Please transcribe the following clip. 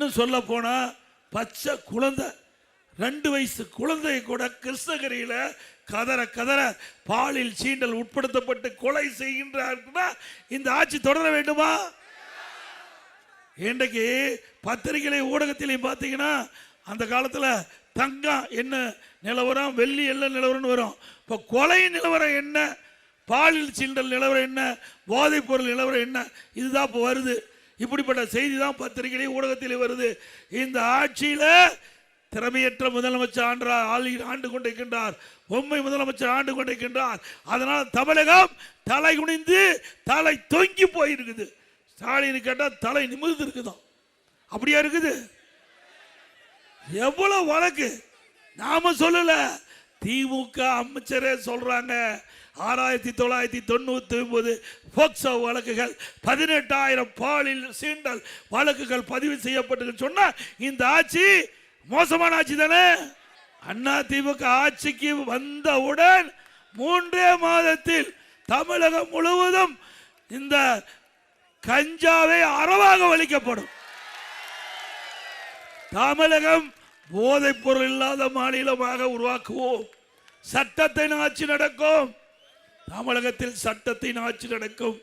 இன்னும் சொல்ல போனா பச்சை குழந்தை 2 வயசு குழந்தை கூட கிருஷ்ணகிரியில கதற கதற பாலில் சீண்டல் உட்படுத்தப்பட்டு கொலை செய்கின்றார்னா இந்த ஆட்சி தொடர வேண்டுமா? இன்றைக்கு பத்திரிகை ஊடகத்திலையும் பார்த்தீங்கன்னா அந்த காலத்தில் தங்கம் என்ன நிலவரம், வெள்ளி எல்லாம் நிலவரம்னு வரும். இப்போ கொலை நிலவரம் என்ன, பாலியல் சீண்டல் நிலவரம் என்ன, போதைப் பொருள் நிலவரம் என்ன, இதுதான் இப்போ வருது. இப்படிப்பட்ட செய்தி தான் பத்திரிகை ஊடகத்திலே வருது. இந்த ஆட்சியில் திறமையற்ற முதலமைச்சர் ஆண்டு கொண்டிருக்கின்றார், பொம்மை முதலமைச்சர் ஆண்டு கொண்டிருக்கின்றார். அதனால் தமிழகம் தலை குனிந்து தலை தொங்கி போயிருக்குது. ஸ்டாலின் கேட்டால் தலை நிமிர்ந்து இருக்குதான். அப்படியா இருக்குது? எவ்வளவு வழக்கு நாம சொல்லல, திமுக அமைச்சரே சொல்றாங்க. 1999 போக்சோ வழக்குகள் 18,000 பாலியல் சீண்டல் வழக்குகள் பதிவு செய்யப்பட்டு சொன்னா இந்த ஆட்சி மோசமான ஆட்சி தானே? அண்ணா திமுக ஆட்சிக்கு வந்தவுடன் 3 மாதத்தில் தமிழகம் முழுவதும் இந்த கஞ்சாவை அறவாக ஒழிக்கப்படும். தமிழகம் போதைப் பொருள் இல்லாத மாநிலமாக உருவாக்குவோம். சட்டத்தின் ஆட்சி நடக்கும். தமிழகத்தில் சட்டத்தின் ஆட்சி நடக்கும்.